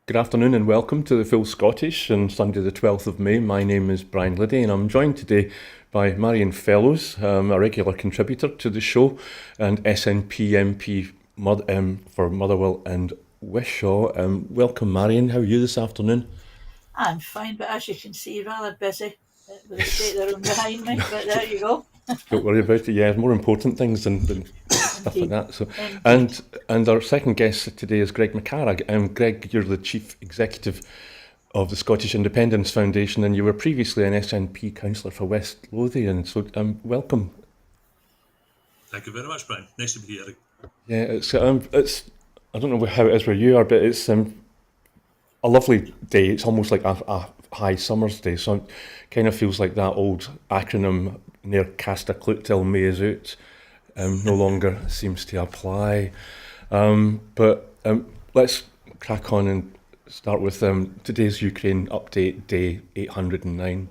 Good afternoon and welcome to the Full Scottish on Sunday the 12th of May. My name is Brian Liddy and I'm joined today by Marion Fellows, a regular contributor to the show, and SNP MP for Motherwell and Wishaw. Welcome Marion, how are you this afternoon? I'm fine, but as you can see, rather busy with the state of the room behind me. But there you go. Don't worry about it, yeah, more important things than stuff like Indeed. that. So, Indeed. and our second guest today is Greg McCarra. Greg, you're the Chief Executive of the Scottish Independence Foundation, and you were previously an SNP councillor for West Lothian. So, welcome. Thank you very much, Brian. Nice to be here. Yeah, it's I don't know how it is where you are, but it's a lovely day. It's almost like a high summer's day, so it kind of feels like that old acronym near Casta Clutil May is out. No longer seems to apply. But let's crack on and start with today's Ukraine update, day 809.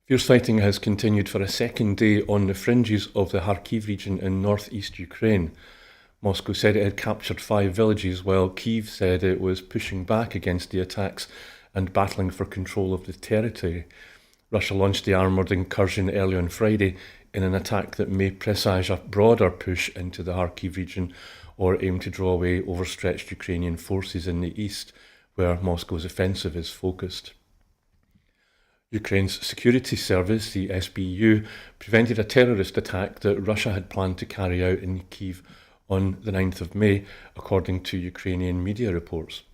Fierce fighting has continued for a second day on the fringes of the Kharkiv region in northeast Ukraine. Moscow said it had captured 5 villages, while Kyiv said it was pushing back against the attacks and battling for control of the territory. Russia launched the armoured incursion early on Friday in an attack that may presage a broader push into the Kharkiv region or aim to draw away overstretched Ukrainian forces in the east, where Moscow's offensive is focused. Ukraine's security service, the SBU, prevented a terrorist attack that Russia had planned to carry out in Kyiv on the 9th of May, according to Ukrainian media reports.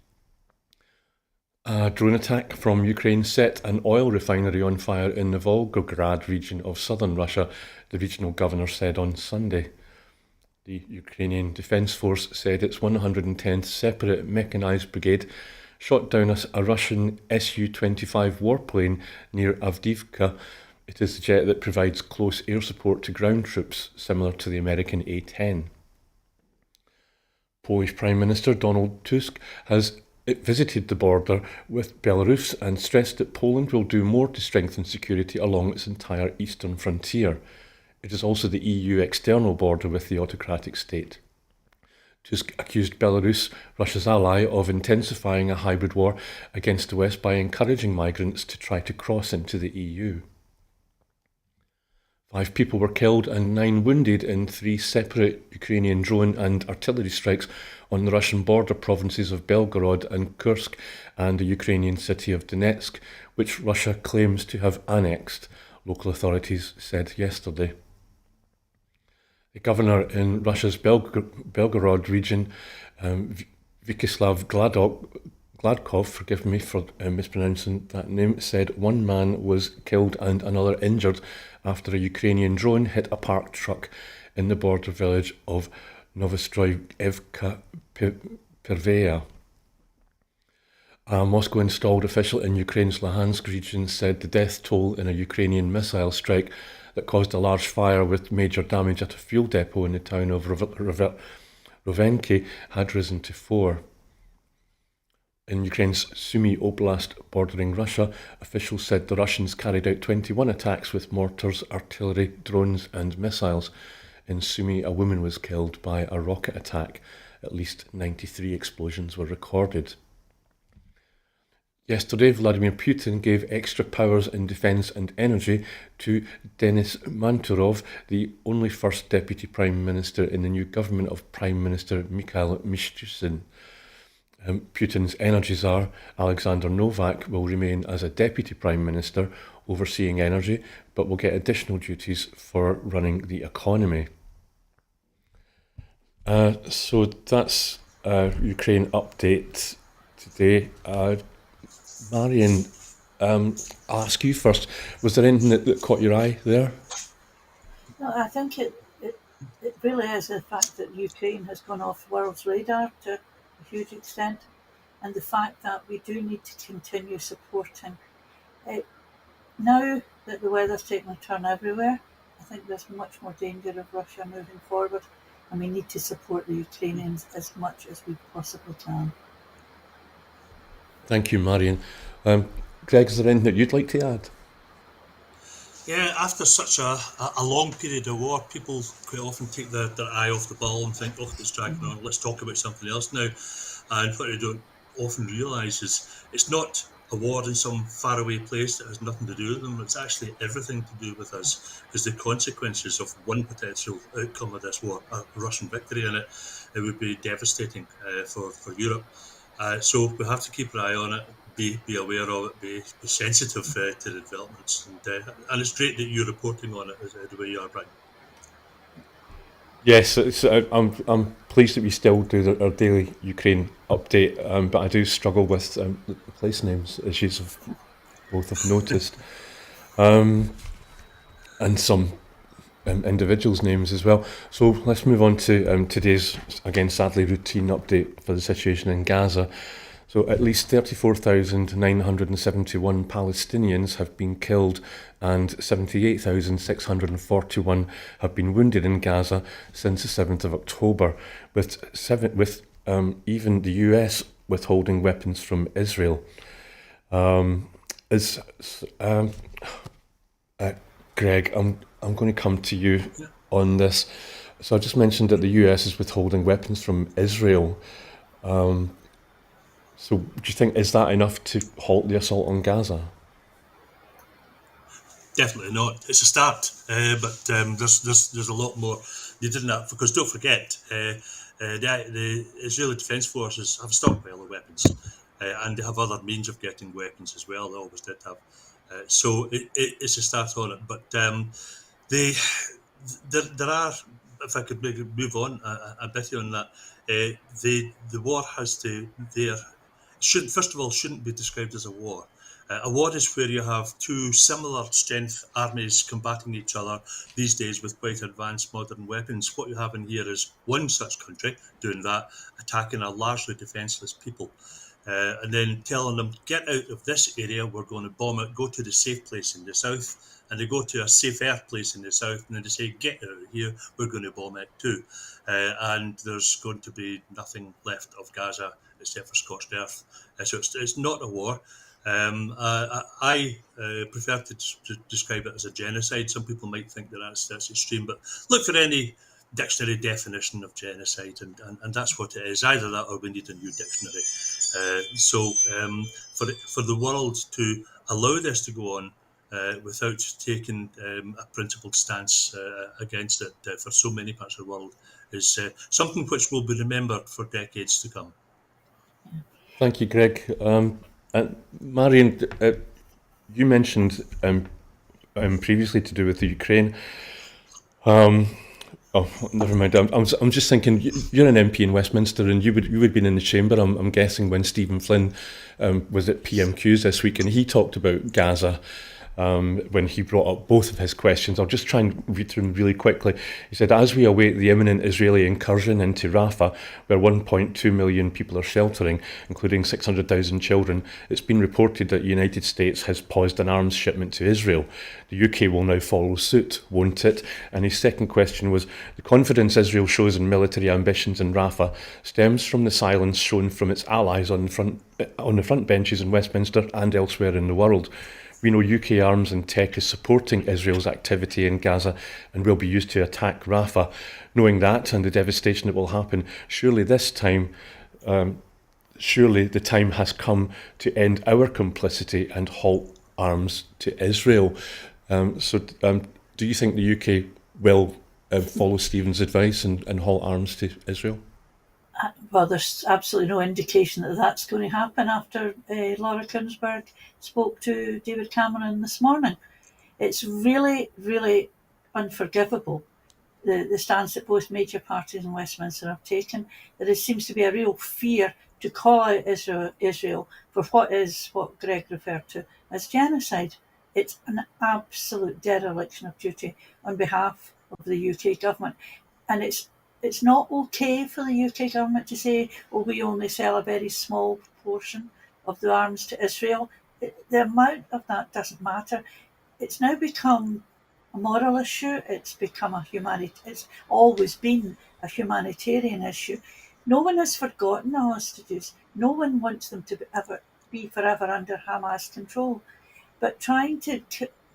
A drone attack from Ukraine set an oil refinery on fire in the Volgograd region of southern Russia, the regional governor said on Sunday. The Ukrainian Defence Force said its 110th Separate Mechanized Brigade shot down a Russian Su-25 warplane near Avdiivka. It is the jet that provides close air support to ground troops, similar to the American A-10. Polish Prime Minister Donald Tusk has visited the border with Belarus and stressed that Poland will do more to strengthen security along its entire eastern frontier. It is also the EU external border with the autocratic state. Tusk accused Belarus, Russia's ally, of intensifying a hybrid war against the West by encouraging migrants to try to cross into the EU. 5 people were killed and 9 wounded in 3 separate Ukrainian drone and artillery strikes on the Russian border provinces of Belgorod and Kursk and the Ukrainian city of Donetsk, which Russia claims to have annexed, local authorities said yesterday. The governor in Russia's Belgorod region, Vyacheslav Gladkov, forgive me for mispronouncing that name, said 1 man was killed and another injured after a Ukrainian drone hit a parked truck in the border village of Novostroyevka Perveya. A Moscow-installed official in Ukraine's Luhansk region said the death toll in a Ukrainian missile strike that caused a large fire with major damage at a fuel depot in the town of Rovenki had risen to 4. In Ukraine's Sumy Oblast bordering Russia, officials said the Russians carried out 21 attacks with mortars, artillery, drones and missiles. In Sumy, a woman was killed by a rocket attack. At least 93 explosions were recorded. Yesterday, Vladimir Putin gave extra powers in defence and energy to Denis Manturov, the only first Deputy Prime Minister in the new government of Prime Minister Mikhail Mishustin. Putin's energy czar, Alexander Novak, will remain as a Deputy Prime Minister overseeing energy, but will get additional duties for running the economy. So that's Ukraine update today. Marion, I'll ask you first. Was there anything that caught your eye there? No, I think it really is the fact that Ukraine has gone off the world's radar to a huge extent, and the fact that we do need to continue supporting. Now that the weather's taking a turn everywhere, I think there's much more danger of Russia moving forward, and we need to support the Ukrainians as much as we possibly can. Thank you, Marion. Greg, is there anything that you'd like to add? Yeah, after such a long period of war, people quite often take their eye off the ball and think, oh, it's dragging on, let's talk about something else now. And what they don't often realise is it's not a war in some faraway place that has nothing to do with them. It's actually everything to do with us, because the consequences of one potential outcome of this war, a Russian victory in it, it would be devastating for Europe. So we have to keep our eye on it, be aware of it, be sensitive to the developments, and it's great that you're reporting on it the way you are, Brian. Yes, I'm pleased that we still do our daily Ukraine update, but I do struggle with the place names issues of both I've noticed, and some individuals' names as well. So let's move on to today's, again, sadly routine update for the situation in Gaza. So at least 34,971 Palestinians have been killed and 78,641 have been wounded in Gaza since the 7th of October, with even the US withholding weapons from Israel. Is Greg, I'm going to come to you on this. So I just mentioned that the US is withholding weapons from Israel. So do you think, is that enough to halt the assault on Gaza? Definitely not. It's a start, but there's a lot more needed in that, because don't forget, the Israeli Defence Forces have a stockpile of weapons, and they have other means of getting weapons as well. They always did have. So it's a start on it, but they there are. If I could maybe move on a bit on that, the war has to shouldn't be described as a war. A war is where you have two similar strength armies combating each other these days with quite advanced modern weapons. What you have in here is one such country doing that, attacking a largely defenceless people. And then telling them, get out of this area, we're going to bomb it, go to the safe place in the south. And they go to a safer place in the south, and then they say, get out of here, we're going to bomb it too. And there's going to be nothing left of Gaza except for scorched earth. So it's not a war. I prefer to describe it as a genocide. Some people might think that that's extreme, but look for any dictionary definition of genocide, and that's what it is. Either that, or we need a new dictionary. For the world to allow this to go on without taking a principled stance against it for so many parts of the world is something which will be remembered for decades to come. Thank you, Greg. And Marion, you mentioned previously to do with the Ukraine. Oh, never mind. I'm just thinking. You're an MP in Westminster, and you would been in the chamber. I'm guessing when Stephen Flynn was at PMQs this week, and he talked about Gaza. When he brought up both of his questions. I'll just try and read through them really quickly. He said, as we await the imminent Israeli incursion into Rafah, where 1.2 million people are sheltering, including 600,000 children, it's been reported that the United States has paused an arms shipment to Israel. The UK will now follow suit, won't it? And his second question was, the confidence Israel shows in military ambitions in Rafah stems from the silence shown from its allies on the front benches in Westminster and elsewhere in the world. We know UK arms and tech is supporting Israel's activity in Gaza and will be used to attack Rafah. Knowing that and the devastation that will happen, surely the time has come to end our complicity and halt arms to Israel. Do you think the UK will follow Stephen's advice and halt arms to Israel? Well, there's absolutely no indication that that's going to happen after Laura Kuenssberg spoke to David Cameron this morning. It's really, really unforgivable, the stance that both major parties in Westminster have taken. There seems to be a real fear to call out Israel for what Greg referred to as genocide. It's an absolute dereliction of duty on behalf of the UK government. And it's not okay for the UK government to say, oh, we only sell a very small proportion of the arms to Israel. The amount of that doesn't matter. It's now become a moral issue. It's become it's always been a humanitarian issue. No one has forgotten the hostages. No one wants them to be forever under Hamas control. But trying to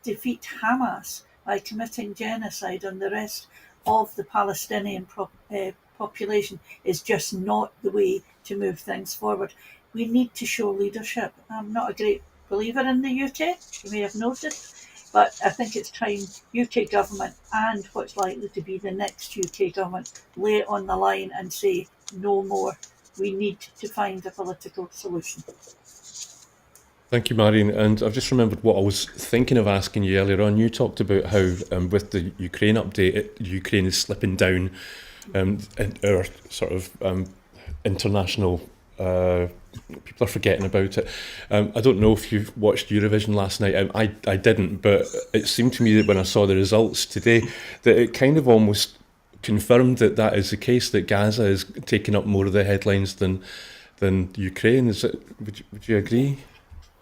defeat Hamas by committing genocide on the rest of the Palestinian population is just not the way to move things forward. We need to show leadership. I'm not a great believer in the UK, you may have noticed, but I think it's time UK government and what's likely to be the next UK government lay it on the line and say no more. We need to find a political solution. Thank you, Marion. And I've just remembered what I was thinking of asking you earlier on. You talked about how, with the Ukraine update, Ukraine is slipping down in our sort of international. People are forgetting about it. I don't know if you've watched Eurovision last night. I didn't, but it seemed to me that when I saw the results today, that it kind of almost confirmed that is the case, that Gaza is taking up more of the headlines than Ukraine. Is it? Would you agree?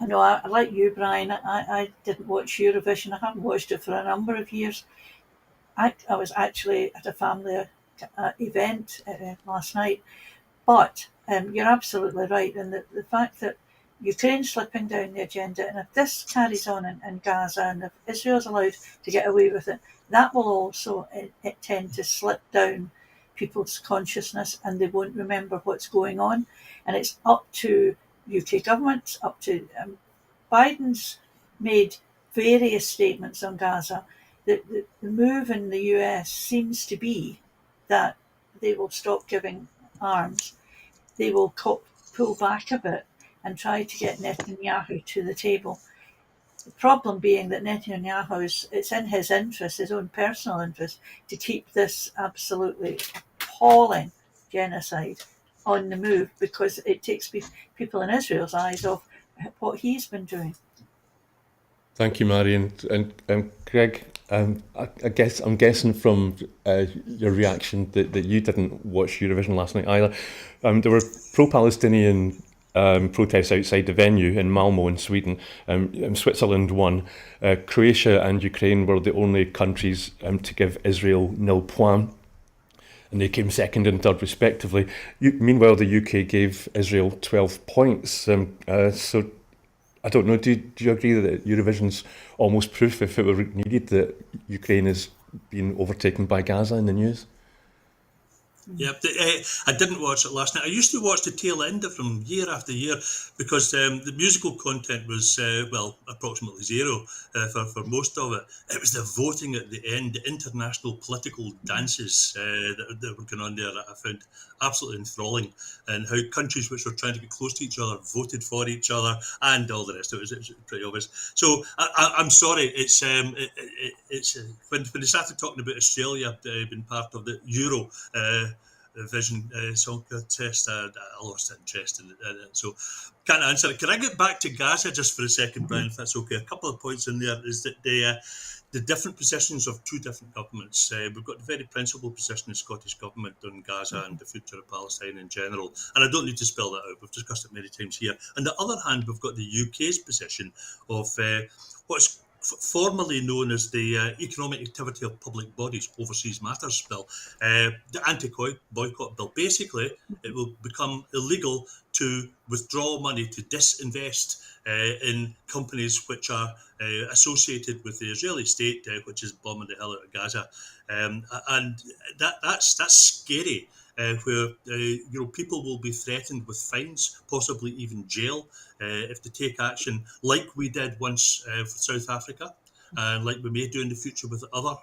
I know, I like you, Brian. I didn't watch Eurovision. I haven't watched it for a number of years. I was actually at a family event last night. But you're absolutely right. And the fact that Ukraine's slipping down the agenda, and if this carries on in Gaza, and if Israel's allowed to get away with it, that will also tend to slip down people's consciousness, and they won't remember what's going on. And it's up to UK government, up to Biden's made various statements on Gaza. The move in the US seems to be that they will stop giving arms. They will pull back a bit and try to get Netanyahu to the table. The problem being that Netanyahu, it's in his interest, his own personal interest, to keep this absolutely appalling genocide on the move, because it takes people in Israel's eyes off what he's been doing. Thank you, Marion. And Greg, I guess I'm guessing from your reaction that you didn't watch Eurovision last night either. There were pro-Palestinian protests outside the venue in Malmo in Sweden. Switzerland won. Croatia and Ukraine were the only countries to give Israel nil points, and they came second and third respectively. Meanwhile, the UK gave Israel 12 points. So I don't know, do you agree that Eurovision's almost proof, if it were needed, that Ukraine is being overtaken by Gaza in the news? Yeah, I didn't watch it last night. I used to watch the tail end of them year after year because the musical content was, approximately zero for most of it. It was the voting at the end, the international political dances that were going on there that I found absolutely enthralling, and how countries which were trying to get close to each other voted for each other and all the rest of it. It was pretty obvious. So I'm sorry, it's when they started talking about Australia being part of the Euro Vision song contest, I lost interest in it. So can't answer it. Can I get back to Gaza just for a second, Brian, if that's okay? A couple of points in there is that the different positions of two different governments. We've got the very principled position of the Scottish Government on Gaza and the future of Palestine in general. And I don't need to spell that out. We've discussed it many times here. On the other hand, we've got the UK's position of what's formerly known as the Economic Activity of Public Bodies Overseas Matters Bill, the anti-boycott bill. Basically, it will become illegal to withdraw money, to disinvest in companies which are associated with the Israeli state, which is bombing the hell out of Gaza. And that's scary. Where people will be threatened with fines, possibly even jail, if they take action, like we did once for South Africa, and like we may do in the future with other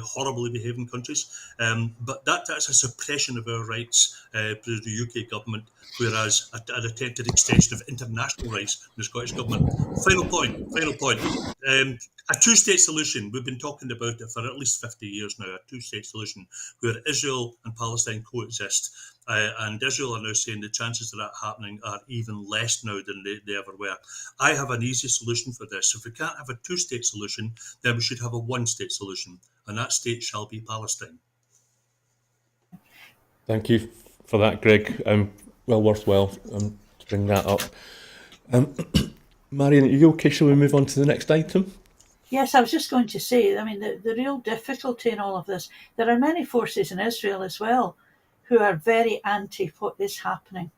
horribly behaving countries. But that's a suppression of our rights through the UK government, whereas an attempted extension of international rights from the Scottish government. Final point. A two-state solution, we've been talking about it for at least 50 years now, a two-state solution where Israel and Palestine coexist. And Israel are now saying the chances of that happening are even less now than they ever were. I have an easy solution for this. If we can't have a two-state solution, then we should have a one-state solution, and that state shall be Palestine. Thank you for that, Greg. Well worthwhile to bring that up. Marion, are you okay? Shall we move on to the next item? Yes, I was just going to say, I mean, the real difficulty in all of this, there are many forces in Israel as well who are very anti what is happening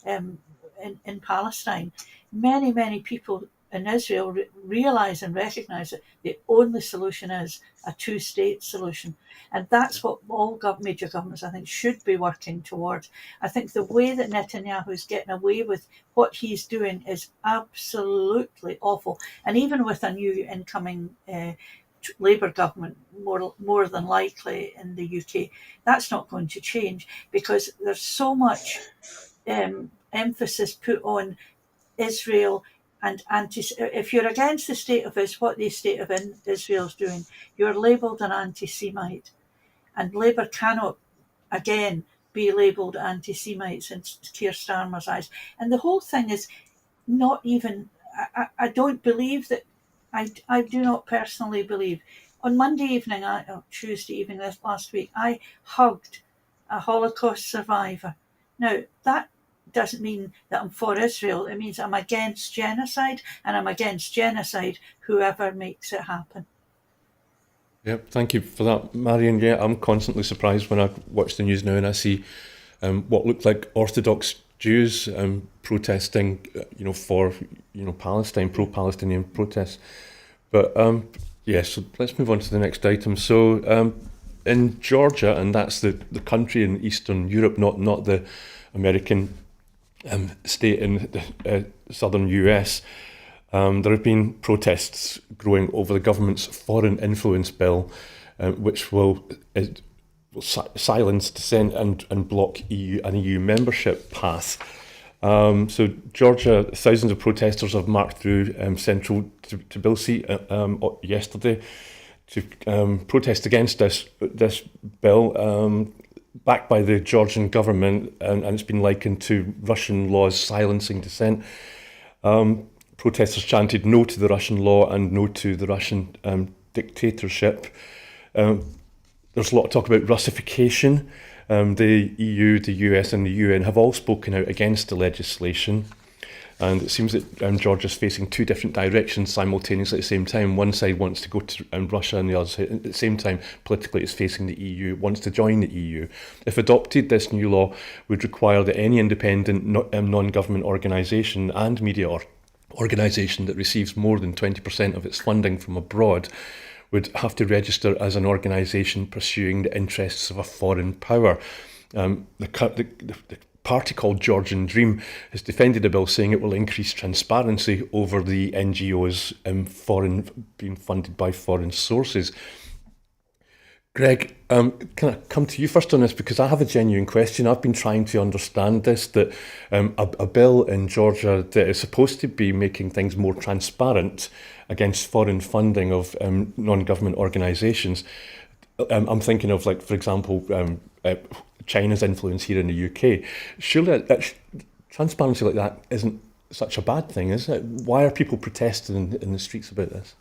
in Palestine. Many people in Israel realise and recognise that the only solution is a two-state solution. And that's what all major governments, I think, should be working towards. I think the way that Netanyahu is getting away with what he's doing is absolutely awful. And even with a new incoming Labour government, more than likely in the UK, that's not going to change, because there's so much emphasis put on Israel and if you're against the state of Israel, what the state of Israel is doing, you're labelled an anti-Semite, and Labour cannot again be labelled anti-Semites in Keir Starmer's eyes. And the whole thing is not even. I don't believe that. I do not personally believe. On Monday evening, Tuesday evening last week, I hugged a Holocaust survivor. Now, that doesn't mean that I'm for Israel. It means I'm against genocide, and I'm against genocide whoever makes it happen. Yep, thank you for that, Marion. Yeah, I'm constantly surprised when I watch the news now and I see what look like Orthodox Jews protesting, for Palestine, pro-Palestinian protests. But so let's move on to the next item. So in Georgia, and that's the country in Eastern Europe, not the American state in the southern US, there have been protests growing over the government's foreign influence bill, which will silence dissent and block an EU membership path. So Georgia, thousands of protesters have marched through central Tbilisi yesterday to protest against this bill, backed by the Georgian government, and it's been likened to Russian laws silencing dissent. Protesters chanted no to the Russian law and no to the Russian dictatorship. There's a lot of talk about Russification. The EU, the US and the UN have all spoken out against the legislation. And it seems that Georgia's facing two different directions simultaneously at the same time. One side wants to go to Russia, and the other side, at the same time, politically it's facing the EU, wants to join the EU. If adopted, this new law would require that any independent non-government organisation and media organisation that receives more than 20% of its funding from abroad would have to register as an organisation pursuing the interests of a foreign power. The party called Georgian Dream has defended the bill, saying it will increase transparency over the NGOs being funded by foreign sources. Greg, can I come to you first on this, because I have a genuine question. I've been trying to understand this, that a bill in Georgia that is supposed to be making things more transparent against foreign funding of non-government organisations. I'm thinking of, like, for example, China's influence here in the UK. Surely transparency like that isn't such a bad thing, is it? Why are people protesting in the streets about this?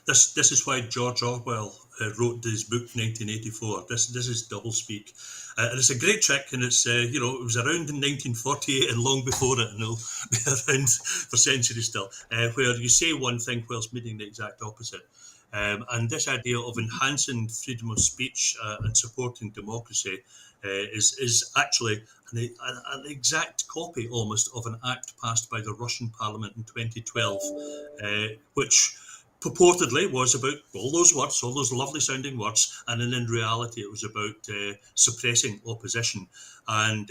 This is why George Orwell wrote his book 1984. This is doublespeak, and it's a great trick. And it's it was around in 1948 and long before it, and it'll be around for centuries still. Where you say one thing whilst meaning the exact opposite. And this idea of enhancing freedom of speech and supporting democracy is actually an exact copy almost of an act passed by the Russian parliament in 2012, which purportedly was about all those words, all those lovely sounding words, and then in reality it was about suppressing opposition. And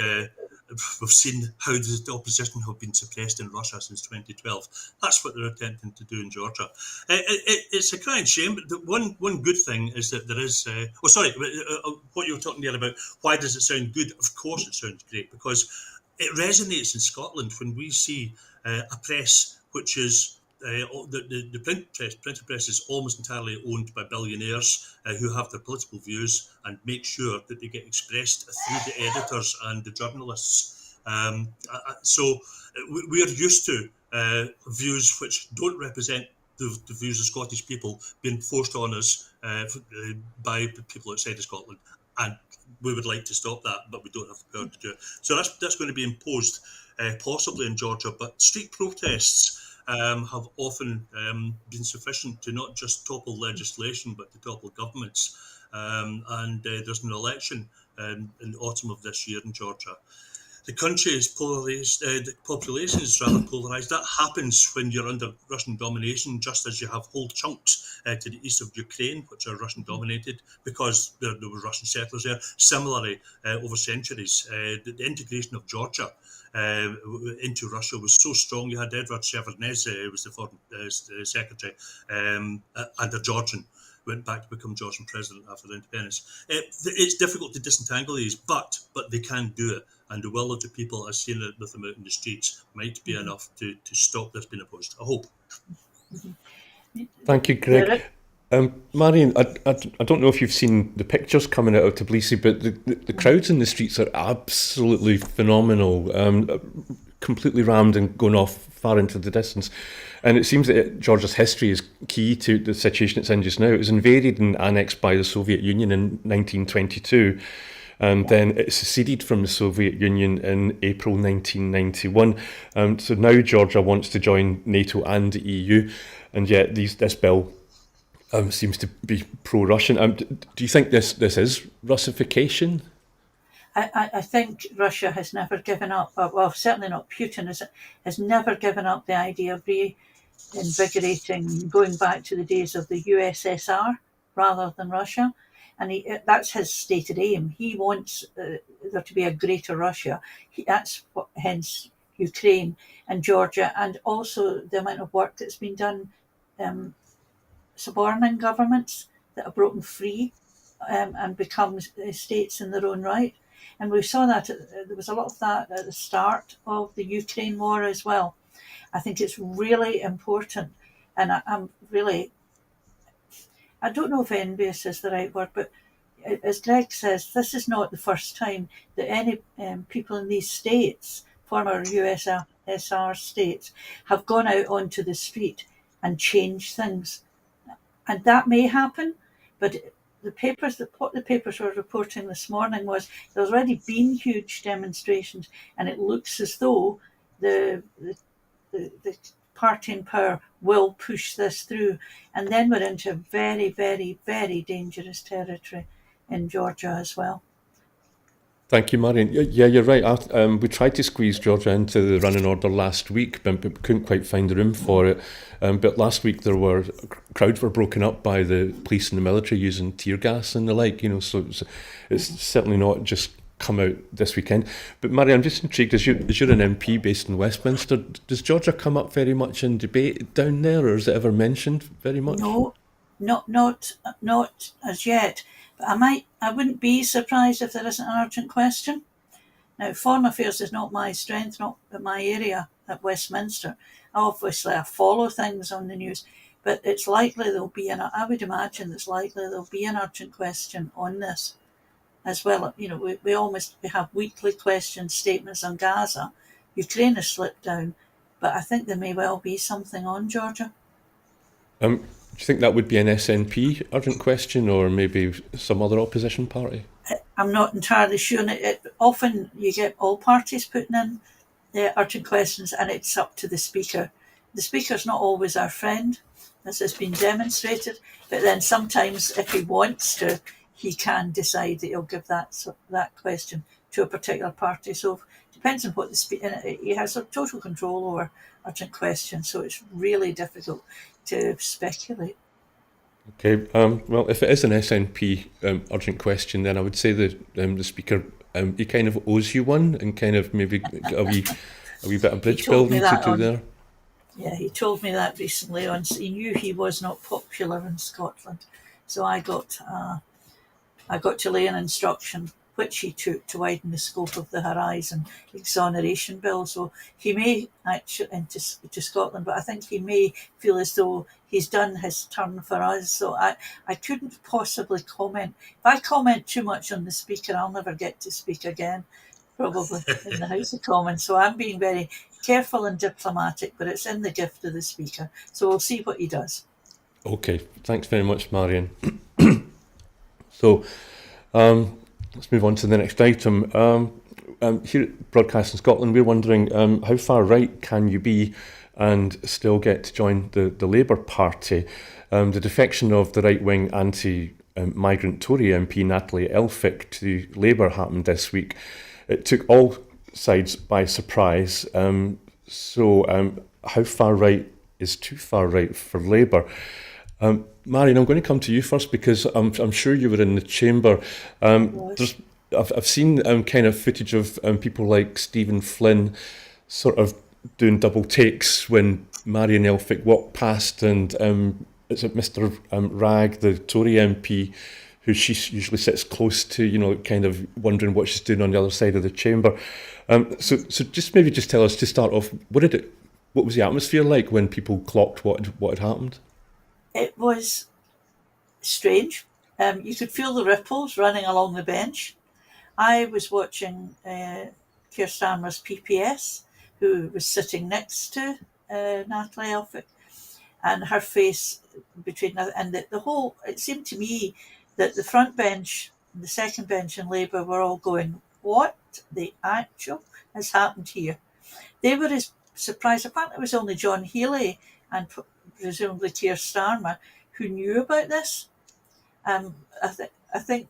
we've seen how the opposition have been suppressed in Russia since 2012. That's what they're attempting to do in Georgia. It's a crying shame, but one good thing is that there is... what you were talking there about, why does it sound good? Of course it sounds great, because it resonates in Scotland when we see a press which is... the printed press is almost entirely owned by billionaires who have their political views and make sure that they get expressed through the editors and the journalists. So we're used to views which don't represent the views of Scottish people being forced on us by people outside of Scotland. And we would like to stop that, but we don't have the power to do it. So that's going to be imposed possibly in Georgia. But street protests have often been sufficient to not just topple legislation, but to topple governments. And there's an election in the autumn of this year in Georgia. The country is polarised, the population is rather polarised. That happens when you're under Russian domination, just as you have whole chunks to the east of Ukraine, which are Russian dominated, because there were Russian settlers there. Similarly, over centuries, the integration of Georgia into Russia was so strong. You had Edward Shevardnadze, who was the foreign secretary, and a Georgian, went back to become Georgian president after the independence. It's difficult to disentangle these, but they can do it. And the will of the people, as seen with them out in the streets, might be enough to stop this being opposed. I hope. Thank you, Greg. Marion, I don't know if you've seen the pictures coming out of Tbilisi, but the crowds in the streets are absolutely phenomenal, completely rammed and going off far into the distance. And it seems that Georgia's history is key to the situation it's in just now. It was invaded and annexed by the Soviet Union in 1922. And then it seceded from the Soviet Union in April 1991. So now Georgia wants to join NATO and the EU, and yet this bill seems to be pro-Russian. Do you think this is Russification? I think Russia has never given up, well, certainly not Putin, has never given up the idea of reinvigorating, going back to the days of the USSR rather than Russia. And that's his stated aim. He wants there to be a greater Russia. Hence Ukraine and Georgia, and also the amount of work that's been done suborning governments that are broken free and become states in their own right. And we saw that there was a lot of that at the start of the Ukraine war as well. I think it's really important, and I'm really, I don't know if envious is the right word, but as Greg says, this is not the first time that any people in these states, former USSR states, have gone out onto the street and changed things. And that may happen, but what the papers were reporting this morning was there's already been huge demonstrations, and it looks as though the party in power will push this through. And then we're into very, very, very dangerous territory in Georgia as well. Thank you, Marion. Yeah, you're right. We tried to squeeze Georgia into the running order last week, but couldn't quite find the room for it. But last week crowds were broken up by the police and the military using tear gas and the like. So it's certainly not just come out this weekend. But Marion, I'm just intrigued. As you're an MP based in Westminster, does Georgia come up very much in debate down there, or is it ever mentioned very much? No, not as yet. But I wouldn't be surprised if there isn't an urgent question. Now, foreign affairs is not my strength, not my area at Westminster. Obviously, I follow things on the news, but it's likely I would imagine it's likely there'll be an urgent question on this as well. We have weekly question statements on Gaza. Ukraine has slipped down, but I think there may well be something on Georgia. Do you think that would be an SNP urgent question, or maybe some other opposition party? I'm not entirely sure. Often you get all parties putting in urgent questions, and it's up to the Speaker. The Speaker's not always our friend, as has been demonstrated, but then sometimes if he wants to, he can decide that he'll give that question to a particular party. So it depends on what he has total control over urgent questions, so it's really difficult to speculate. Okay, well, if it is an SNP urgent question, then I would say that the Speaker, he kind of owes you one, and kind of maybe a wee bit of bridge building to do there. Yeah, he told me that recently. He knew he was not popular in Scotland, so I got to lay an instruction, which he took, to widen the scope of the Horizon exoneration bill. So he may actually into Scotland, but I think he may feel as though he's done his turn for us. So I couldn't possibly comment. If I comment too much on the Speaker, I'll never get to speak again, probably, in the House of Commons. So I'm being very careful and diplomatic, but it's in the gift of the Speaker. So we'll see what he does. Okay, thanks very much, Marion. So, let's move on to the next item. Here at Broadcasting Scotland, we're wondering how far right can you be and still get to join the Labour Party? The defection of the right-wing anti-migrant Tory MP Natalie Elphicke to Labour happened this week. It took all sides by surprise. How far right is too far right for Labour? Marion, I'm going to come to you first because I'm sure you were in the chamber. Was. I've seen kind of footage of people like Stephen Flynn sort of doing double takes when Marion Elphick walked past, and is it Mr. Ragg, the Tory MP, who she usually sits close to, kind of wondering what she's doing on the other side of the chamber. So just tell us to start off, what was the atmosphere like when people clocked what had happened? It was strange. You could feel the ripples running along the bench. I was watching Keir Starmer's PPS, who was sitting next to Natalie Elphick, and her face between, and the whole, it seemed to me that the front bench, the second bench in Labour were all going, what the actual has happened here? They were as surprised. Apparently it was only John Healey and presumably Keir Starmer who knew about this. I think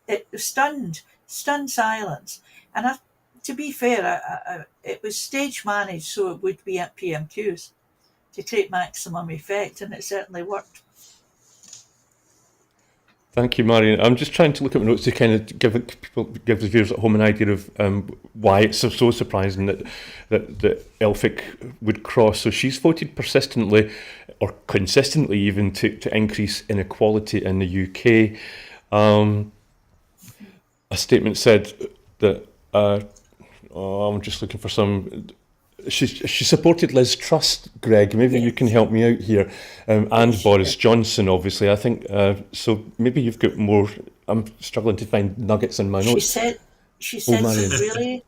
it was stunned silence. And to be fair, it was stage managed so it would be at PMQs to create maximum effect, and it certainly worked. Thank you, Marion. I'm just trying to look at my notes to kind of give the viewers at home an idea of why it's so surprising that Elphick would cross. So she's voted persistently, or consistently even, to increase inequality in the UK. A statement said that I'm just looking for some. She supported Liz Truss, Greg. Maybe you can help me out here, and Boris Johnson, obviously. I think so. Maybe you've got more. I'm struggling to find nuggets in my notes. She said some really,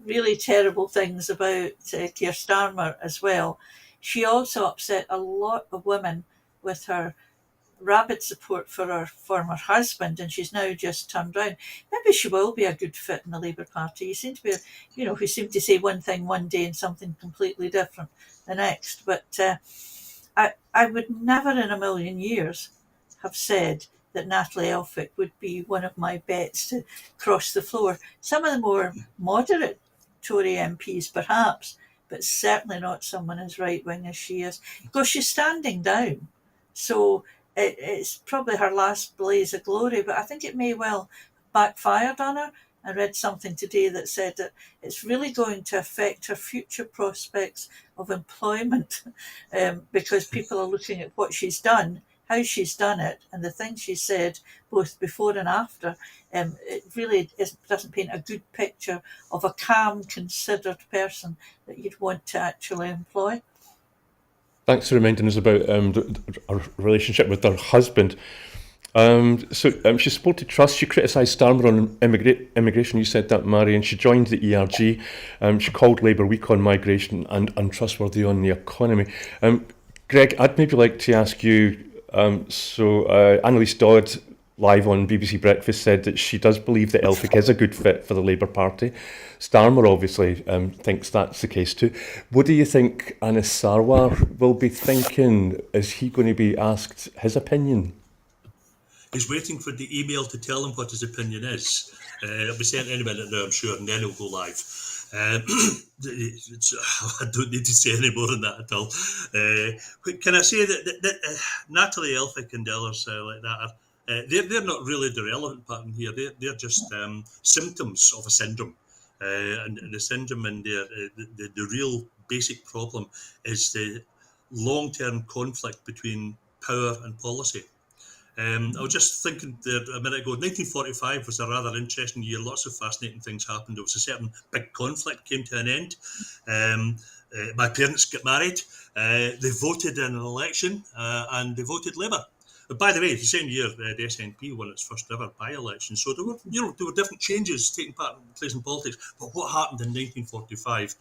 really terrible things about Keir Starmer as well. She also upset a lot of women with her rabid support for her former husband, and she's now just turned round. Maybe she will be a good fit in the Labour Party. You seem to be, who seem to say one thing one day and something completely different the next. But I would never in a million years have said that Natalie Elphick would be one of my bets to cross the floor. Some of the more moderate Tory MPs, perhaps, but certainly not someone as right-wing as she is. Because she's standing down. So it's probably her last blaze of glory, but I think it may well backfired on her. I read something today that said that it's really going to affect her future prospects of employment because people are looking at what she's done, how she's done it, and the things she said both before and after. It really doesn't paint a good picture of a calm, considered person that you'd want to actually employ. Thanks for reminding us about her relationship with her husband. She supported Truss. She criticised Starmer on immigration. You said that, Marion. She joined the ERG. She called Labour weak on migration and untrustworthy on the economy. Greg, I'd maybe like to ask you, Annalise Dodd, live on BBC Breakfast, said that she does believe that Elphick is a good fit for the Labour Party. Starmer obviously thinks that's the case too. What do you think Anis Sarwar will be thinking? Is he going to be asked his opinion? He's waiting for the email to tell him what his opinion is. It'll be sent any minute now, I'm sure, and then it'll go live. I don't need to say any more than that at all. Can I say that Natalie Elphick and others like that they're not really the relevant part in here. They're just symptoms of a syndrome. And the syndrome in there, the real basic problem is the long-term conflict between power and policy. I was just thinking there a minute ago, 1945 was a rather interesting year. Lots of fascinating things happened. There was a certain big conflict came to an end. My parents got married. They voted in an election and they voted Labour. But by the way, the same year, the SNP won its first ever by-election. So there were different changes taking place in politics. But what happened in 1945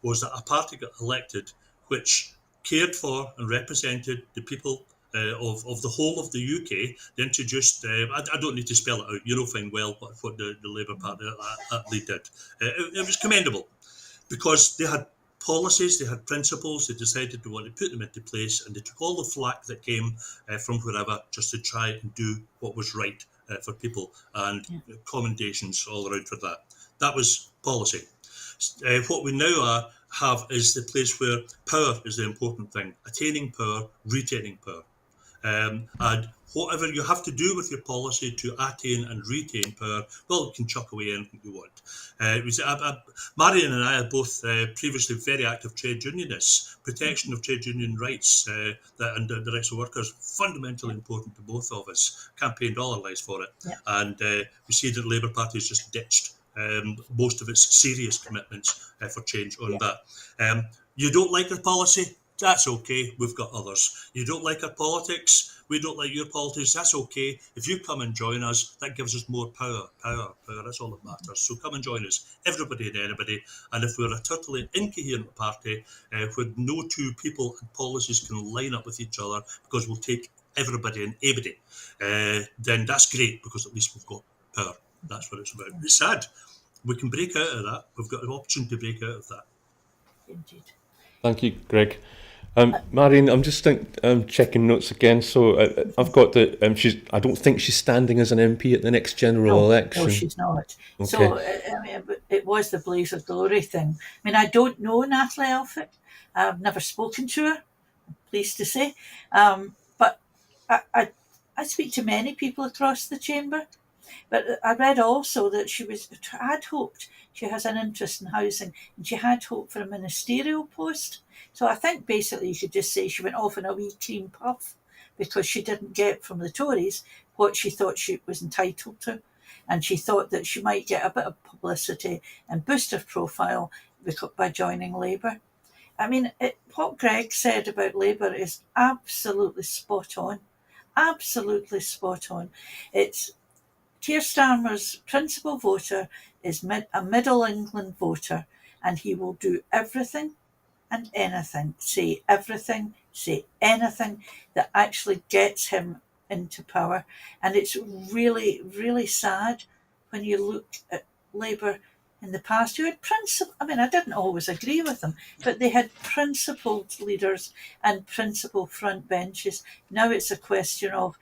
was that a party got elected which cared for and represented the people of the whole of the UK. They introduced, I don't need to spell it out, you know fine well what the Labour Party actually did. It was commendable because they had policies, they had principles, they decided to want to put them into place, and they took all the flack that came from wherever just to try and do what was right for people, and commendations all around for that. That was policy. What we now have is the place where power is the important thing. Attaining power, retaining power. And whatever you have to do with your policy to attain and retain power, well, you can chuck away anything you want. Marion and I are both previously very active trade unionists. Protection of trade union rights and the rights of workers, fundamentally important to both of us. Campaigned all our lives for it. Yeah. And we see that the Labour Party has just ditched most of its serious commitments for change on that. You don't like our policy? That's okay, we've got others. You don't like our politics? We don't like your politics? That's okay. If you come and join us, that gives us more power. That's all that matters. So come and join us, everybody and anybody. And if we're a totally incoherent party where no two people and policies can line up with each other because we'll take everybody and anybody, then that's great, because at least we've got power. That's what it's about. It's sad. We can break out of that. We've got an option to break out of that. Indeed. Thank you, Greg. Marion, I'm just checking notes again. So I've got that I don't think she's standing as an MP at the next general election. No, she's not. Okay. So it was the Blaze of Glory thing. I mean, I don't know Natalie Elphick. I've never spoken to her, I'm pleased to say. But I speak to many people across the chamber. But I read also that had hoped, she has an interest in housing, and she had hoped for a ministerial post. So I think basically you could just say she went off in a wee cream puff because she didn't get from the Tories what she thought she was entitled to. And she thought that she might get a bit of publicity and boost her profile by joining Labour. I mean, what Greg said about Labour is absolutely spot on. Absolutely spot on. It's Keir Starmer's principal voter is a Middle England voter, and he will do everything and anything, say everything, say anything that actually gets him into power. And it's really, really sad when you look at Labour in the past, who had I didn't always agree with them, but they had principled leaders and principled front benches. Now it's a question of,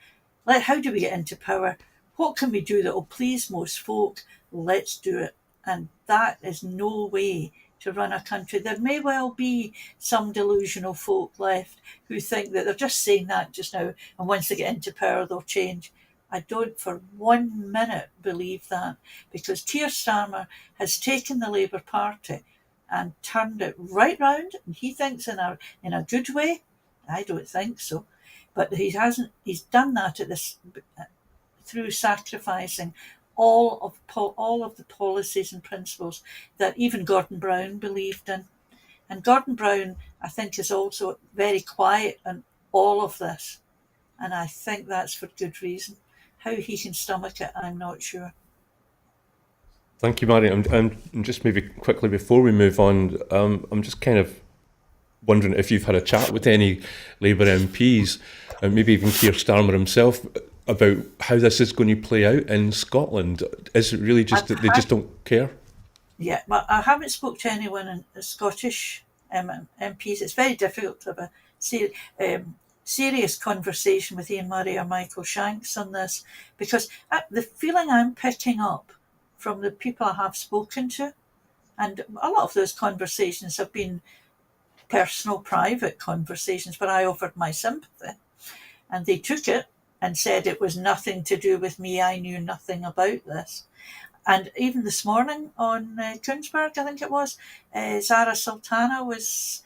how do we get into power? What can we do that will please most folk? Let's do it. And that is no way to run a country. There may well be some delusional folk left who think that they're just saying that just now, and once they get into power, they'll change. I don't for 1 minute believe that, because Keir Starmer has taken the Labour Party and turned it right round, and he thinks in a good way. I don't think so. But he hasn't. He's done that through sacrificing all of the policies and principles that even Gordon Brown believed in. And Gordon Brown, I think, is also very quiet on all of this. And I think that's for good reason. How he can stomach it, I'm not sure. Thank you, Marion. And just maybe quickly before we move on, I'm just kind of wondering if you've had a chat with any Labour MPs, and maybe even Keir Starmer himself, about how this is going to play out in Scotland. Is it really just that they just don't care? Yeah, but I haven't spoke to anyone in the Scottish MPs. It's very difficult to have a serious conversation with Ian Murray or Michael Shanks on this, because the feeling I'm picking up from the people I have spoken to, and a lot of those conversations have been personal, private conversations where I offered my sympathy, and they took it and said it was nothing to do with me. I knew nothing about this. And even this morning on Koonsberg, I think it was, Zara Sultana was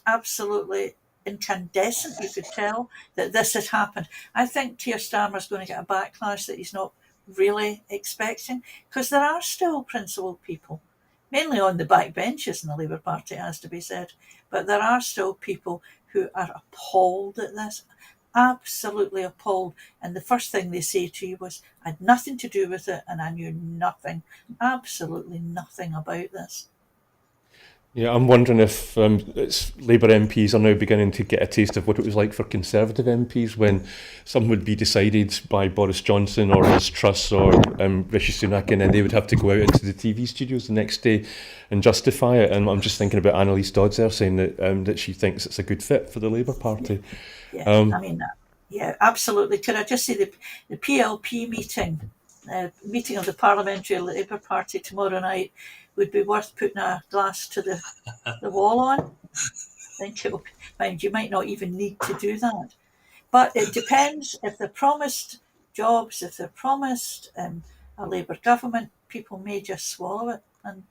absolutely incandescent. You could tell that this had happened. I think Keir Starmer's going to get a backlash that he's not really expecting, because there are still principled people, mainly on the back benches in the Labour Party, has to be said, but there are still people who are appalled at this, absolutely appalled. And the first thing they say to you was, I had nothing to do with it, and I knew nothing, absolutely nothing about this. Yeah, I'm wondering if it's Labour MPs are now beginning to get a taste of what it was like for Conservative MPs when something would be decided by Boris Johnson or his Truss or Rishi Sunak, and then they would have to go out into the TV studios the next day and justify it. And I'm just thinking about Annalise Dodds there saying that she thinks it's a good fit for the Labour Party. Yeah, absolutely. Could I just say the PLP meeting of the Parliamentary Labour Party tomorrow night would be worth putting a glass to the wall on. I think it will, mind you might not even need to do that. But it depends if they're promised jobs, if they're promised a Labour government, people may just swallow it, and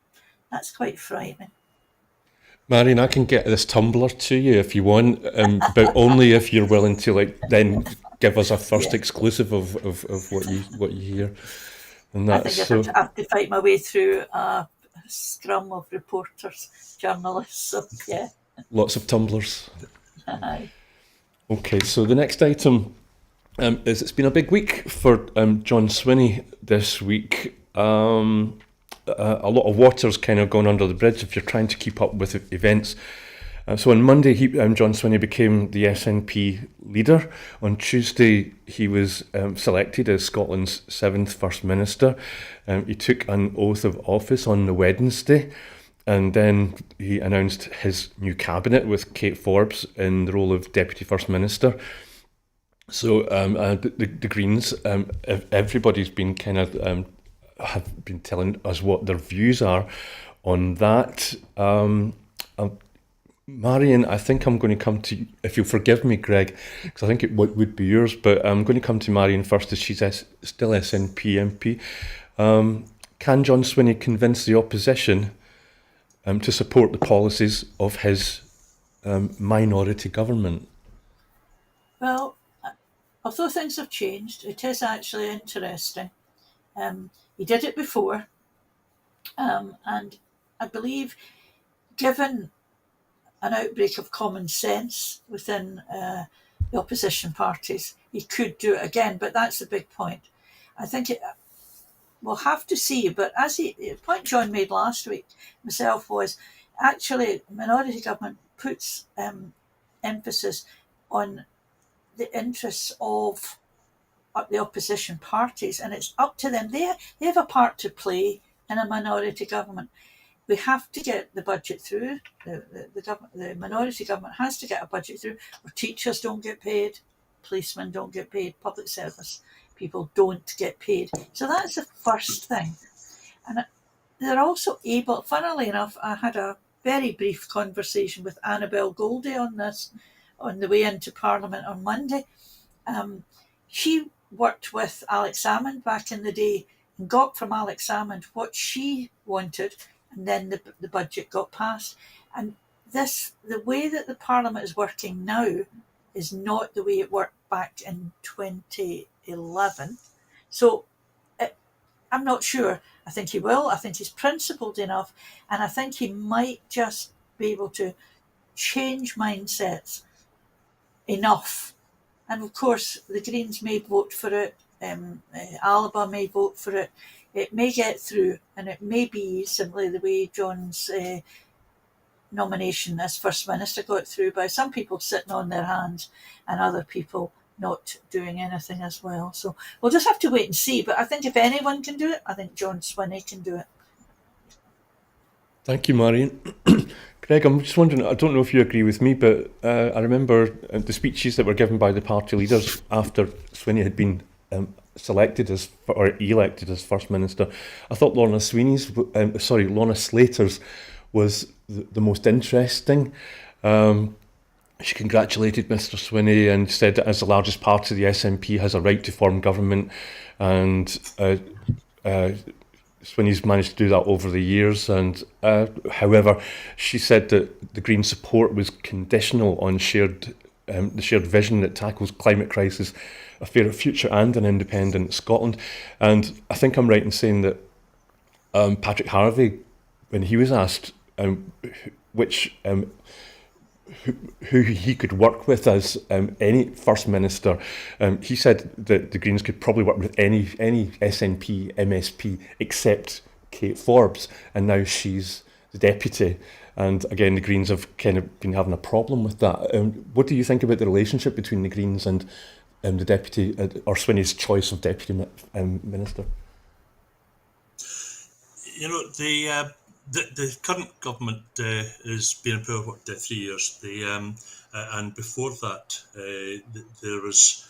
that's quite frightening. Marion, I can get this tumbler to you if you want, but only if you're willing to then give us a first Yeah. exclusive of what you hear. And I that's think I have to fight my way through a scrum of reporters, journalists. So yeah. Lots of tumblers. Okay, so the next item is it's been a big week for John Swinney this week. A lot of water's kind of gone under the bridge if you're trying to keep up with events. So on Monday, John Swinney became the SNP leader. On Tuesday, he was selected as Scotland's 7th First Minister. He took an oath of office on the Wednesday, and then he announced his new cabinet with Kate Forbes in the role of Deputy First Minister. So the Greens, everybody's been kind of have been telling us what their views are on that. Marion, I think I'm going to come to you, if you'll forgive me, Greg, because I think it would be yours, but I'm going to come to Marion first as she's still SNP MP. Can John Swinney convince the opposition to support the policies of his minority government? Well, although things have changed, it is actually interesting. He did it before, and I believe, given an outbreak of common sense within the opposition parties, he could do it again. But that's the big point. I think we'll have to see. But the point John made last week myself was actually minority government puts emphasis on the interests of the opposition parties, and it's up to them. They have a part to play in a minority government. We have to get the budget through. The minority government has to get a budget through, or teachers don't get paid, policemen don't get paid, public service people don't get paid. So that's the first thing. And they're also able, funnily enough, I had a very brief conversation with Annabel Goldie on this on the way into Parliament on Monday. She worked with Alex Salmond back in the day and got from Alex Salmond what she wanted, and then the budget got passed. And the way that the Parliament is working now is not the way it worked back in 2011. So I'm not sure. I think he will. I think he's principled enough, and I think he might just be able to change mindsets enough. And of course, the Greens may vote for it. Alba may vote for it. It may get through, and it may be simply the way John's nomination as First Minister got through, by some people sitting on their hands and other people not doing anything as well. So we'll just have to wait and see. But I think if anyone can do it, I think John Swinney can do it. Thank you, Marion. Greg, I'm just wondering, I don't know if you agree with me, but I remember the speeches that were given by the party leaders after Swinney had been elected as First Minister. I thought Lorna Slater's was the most interesting. She congratulated Mr Swinney and said that as the largest party, the SNP has a right to form government, and Swinney's managed to do that over the years. And however, she said that the Green support was conditional on the shared vision that tackles climate crisis, a fairer future and an independent Scotland. And I think I'm right in saying that Patrick Harvey, when he was asked who he could work with as any First Minister, he said that the Greens could probably work with any SNP MSP except Kate Forbes, and now she's the deputy. And again, the Greens have kind of been having a problem with that. What do you think about the relationship between the Greens and the deputy, or Swinney's choice of deputy minister? You know, the current government has been in power for 3 years. And before that, there was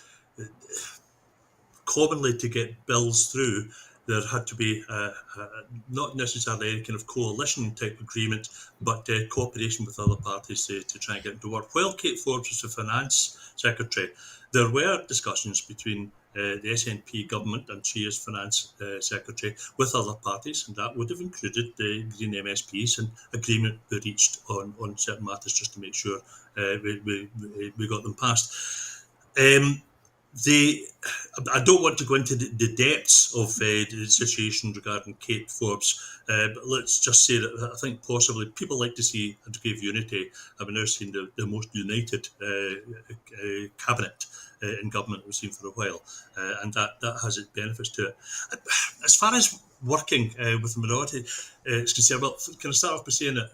commonly to get bills through. there had to be not necessarily any kind of coalition type agreement, but cooperation with other parties to try and get it to work. While Kate Forbes was the Finance Secretary, there were discussions between the SNP government and she as Finance Secretary with other parties, and that would have included the Green MSPs, and agreement were reached on certain matters just to make sure we got them passed. I don't want to go into the depths of the situation regarding Kate Forbes, but let's just say that I think possibly people like to see a degree of unity. I've now seen the most united cabinet in government we've seen for a while, and that has its benefits to it. As far as working with the minority is concerned, well, can I start off by saying that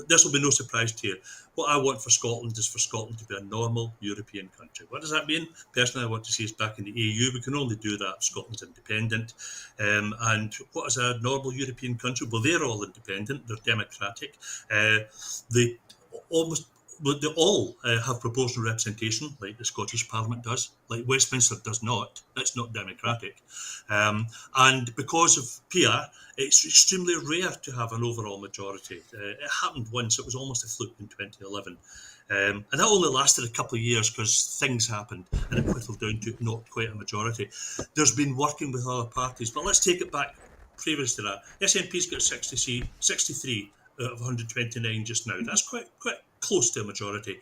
this will be no surprise to you. What I want for Scotland is for Scotland to be a normal European country. What does that mean? Personally, I want to see us back in the EU. We can only do that if Scotland's independent. And what is a normal European country? Well, they're all independent. They're democratic. They all have proportional representation, like the Scottish Parliament does, like Westminster does not. That's not democratic. And because of PR, it's extremely rare to have an overall majority. It happened once. It was almost a fluke in 2011. And that only lasted a couple of years because things happened and it whittled down to not quite a majority. There's been working with other parties, but let's take it back previous to that. SNP's got 63 out of 129 just now. That's quite close to a majority.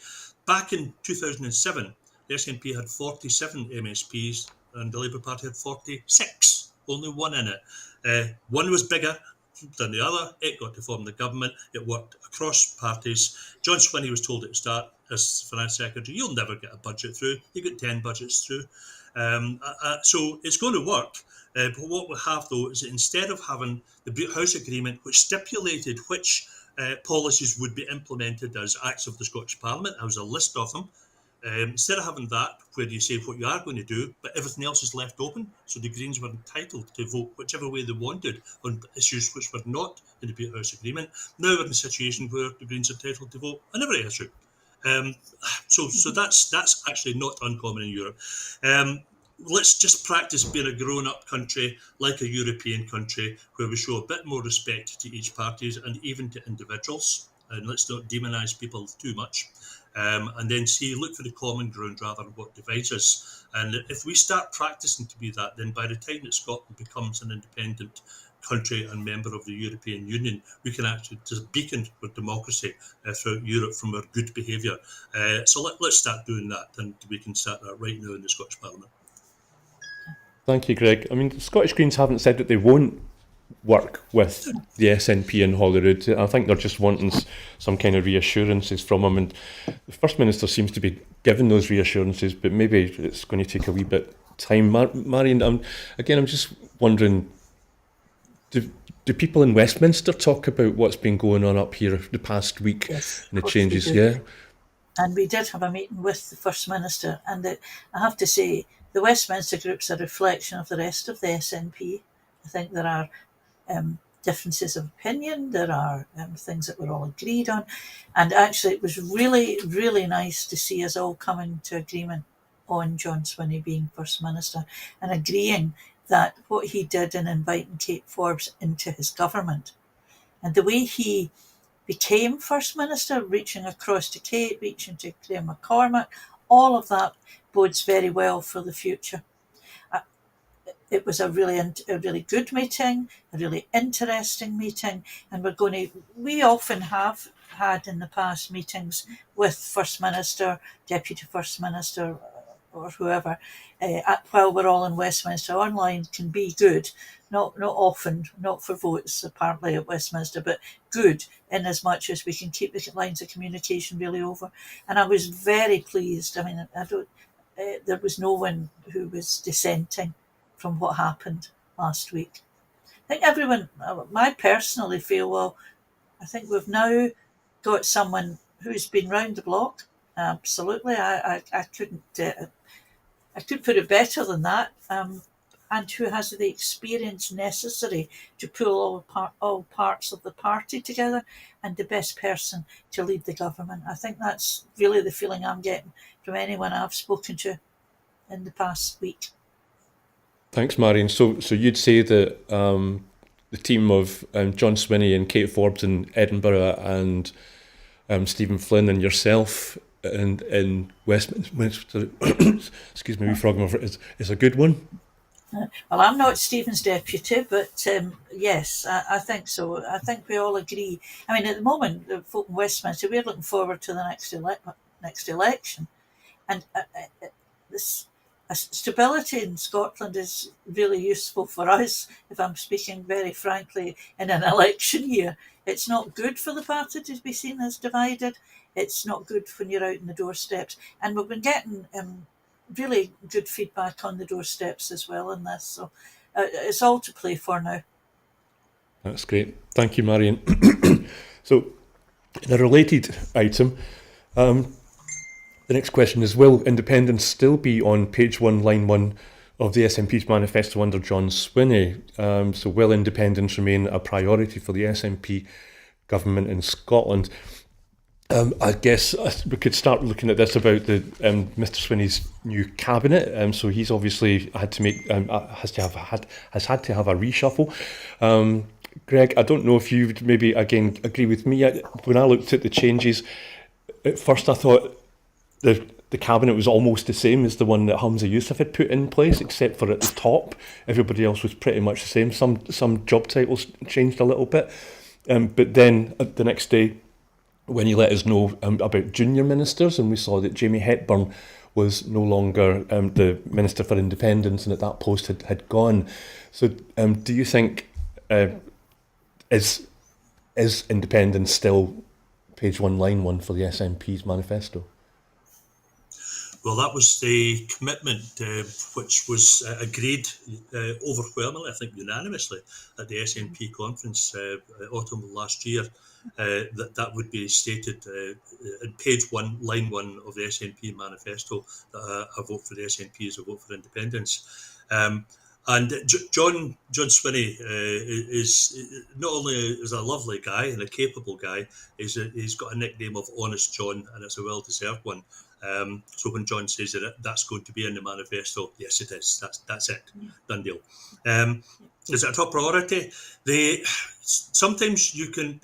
Back in 2007, the SNP had 47 MSPs and the Labour Party had 46. Only one in it. One was bigger than the other. It got to form the government. It worked across parties. John Swinney was told at the start as Finance Secretary, you'll never get a budget through. You get 10 budgets through. So it's going to work. But what we have, though, is that instead of having the Butte House Agreement, which stipulated which policies would be implemented as acts of the Scottish Parliament, there was a list of them. Instead of having that, where you say what you are going to do, but everything else is left open, so the Greens were entitled to vote whichever way they wanted on issues which were not in the Butte House Agreement. Now we're in a situation where the Greens are entitled to vote on every issue. So that's actually not uncommon in Europe. Let's just practice being a grown-up country, like a European country, where we show a bit more respect to each party and even to individuals. And let's not demonise people too much. And then look for the common ground rather than what divides us. And if we start practicing to be that, then by the time that Scotland becomes an independent country and member of the European Union, we can actually just beacon for democracy throughout Europe from our good behaviour. So let's start doing that, and we can start that right now in the Scottish Parliament. Thank you, Greg. I mean, the Scottish Greens haven't said that they won't work with the SNP in Holyrood. I think they're just wanting some kind of reassurances from them, and the First Minister seems to be giving those reassurances, but maybe it's going to take a wee bit time. Marion, I'm just wondering, do people in Westminster talk about what's been going on up here the past week? Yes, and the changes? Yeah. And we did have a meeting with the First Minister, and I have to say, the Westminster group's a reflection of the rest of the SNP. I think there are differences of opinion, there are things that we're all agreed on, and actually it was really, really nice to see us all coming to agreement on John Swinney being First Minister and agreeing that what he did in inviting Kate Forbes into his government and the way he became First Minister, reaching across to Kate, reaching to Graham McCormack, all of that bodes very well for the future. It was a really good meeting, a really interesting meeting, and we often have had in the past meetings with First Minister, Deputy First Minister, or whoever, while we're all in Westminster. Online can be good, not often, not for votes apparently at Westminster, but good in as much as we can keep the lines of communication really over. And I was very pleased. I mean, there was no one who was dissenting from what happened last week. I think I personally feel, well, I think we've now got someone who's been round the block. Absolutely, I couldn't put it better than that, and who has the experience necessary to pull all parts of the party together, and the best person to lead the government. I think that's really the feeling I'm getting from anyone I've spoken to in the past week. Thanks, Marion. So you'd say that the team of John Swinney and Kate Forbes in Edinburgh and Stephen Flynn and yourself in Westminster, excuse me, we frog over, is a good one? Well, I'm not Stephen's deputy, but yes, I think so. I think we all agree. I mean, at the moment, the folk in Westminster, we're looking forward to the next election. And this stability in Scotland is really useful for us, if I'm speaking very frankly, in an election year. It's not good for the party to be seen as divided. It's not good when you're out in the doorsteps. And we've been getting really good feedback on the doorsteps as well in this. So it's all to play for now. That's great. Thank you, Marion. So, in a related item, the next question is, will independence still be on page 1, line 1 of the SNP's manifesto under John Swinney? So will independence remain a priority for the SNP government in Scotland? I guess we could start looking at this about the Mr. Swinney's new cabinet. So he's obviously had to make has had to have a reshuffle. Greg, I don't know if you would maybe again agree with me. When I looked at the changes, at first I thought the cabinet was almost the same as the one that Hamza Yousaf had put in place, except for at the top, everybody else was pretty much the same. Some job titles changed a little bit, but then the next day, when he let us know about junior ministers, and we saw that Jamie Hepburn was no longer the Minister for Independence, and at that post had gone. So do you think, is independence still page 1, line 1 for the SNP's manifesto? Well, that was the commitment which was agreed overwhelmingly, I think unanimously, at the SNP conference autumn of last year. That would be stated in page 1, line 1 of the SNP manifesto, that a vote for the SNP is a vote for independence. And John Swinney is not only is a lovely guy and a capable guy, he's got a nickname of Honest John, and it's a well-deserved one. So when John says that that's going to be in the manifesto, yes, it is. That's it. Done deal. Is it a top priority? Sometimes you can.